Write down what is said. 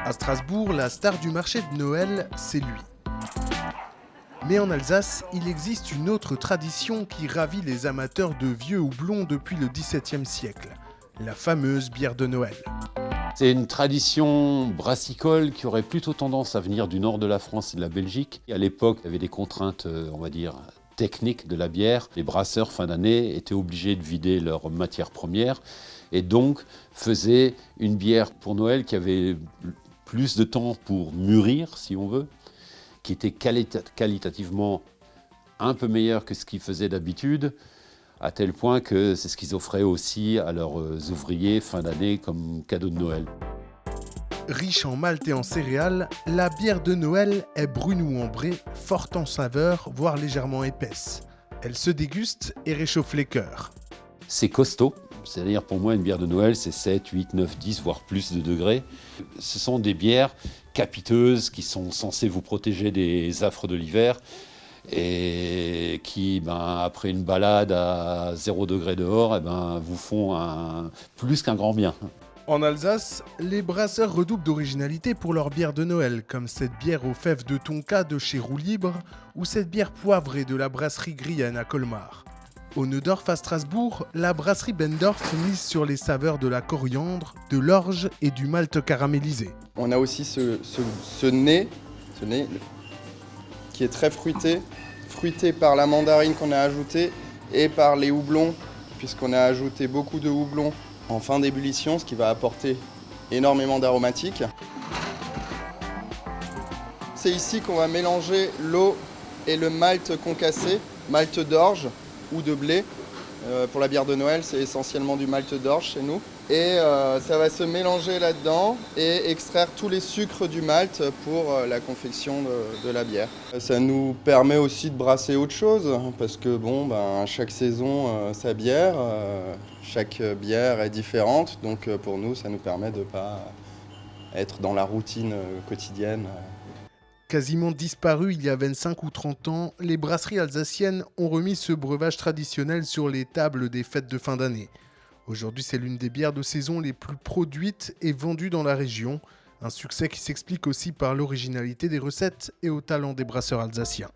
À Strasbourg, la star du marché de Noël, c'est lui. Mais en Alsace, il existe une autre tradition qui ravit les amateurs de vieux houblons depuis le XVIIe siècle, la fameuse bière de Noël. C'est une tradition brassicole qui aurait plutôt tendance à venir du nord de la France et de la Belgique. À l'époque, il y avait des contraintes, on va dire, techniques de la bière. Les brasseurs, fin d'année, étaient obligés de vider leurs matières premières et donc faisaient une bière pour Noël qui avait plus de temps pour mûrir, si on veut, qui était qualitativement un peu meilleure que ce qu'ils faisaient d'habitude, à tel point que c'est ce qu'ils offraient aussi à leurs ouvriers fin d'année comme cadeau de Noël. Riche en malt et en céréales, la bière de Noël est brune ou ambrée, forte en saveur, voire légèrement épaisse. Elle se déguste et réchauffe les cœurs. C'est costaud, c'est-à-dire pour moi une bière de Noël c'est 7, 8, 9, 10 voire plus de degrés. Ce sont des bières capiteuses qui sont censées vous protéger des affres de l'hiver et qui, après une balade à 0 degré dehors, vous font plus qu'un grand bien. En Alsace, les brasseurs redoublent d'originalité pour leur bière de Noël, comme cette bière aux fèves de tonka de chez Roux Libre ou cette bière poivrée de la brasserie Grienne à Colmar. Au Neudorf à Strasbourg, la brasserie Bendorf mise sur les saveurs de la coriandre, de l'orge et du malt caramélisé. On a aussi ce nez qui est très fruité par la mandarine qu'on a ajoutée et par les houblons, puisqu'on a ajouté beaucoup de houblons en fin d'ébullition, ce qui va apporter énormément d'aromatiques. C'est ici qu'on va mélanger l'eau et le malt concassé, malt d'orge ou de blé. Pour la bière de Noël, c'est essentiellement du malt d'orge chez nous. Et ça va se mélanger là-dedans et extraire tous les sucres du malt pour la confection de la bière. Ça nous permet aussi de brasser autre chose, parce que chaque saison, sa bière, chaque bière est différente. Donc pour nous, ça nous permet de ne pas être dans la routine quotidienne. Quasiment disparu il y a 25 ou 30 ans, les brasseries alsaciennes ont remis ce breuvage traditionnel sur les tables des fêtes de fin d'année. Aujourd'hui, c'est l'une des bières de saison les plus produites et vendues dans la région. Un succès qui s'explique aussi par l'originalité des recettes et au talent des brasseurs alsaciens.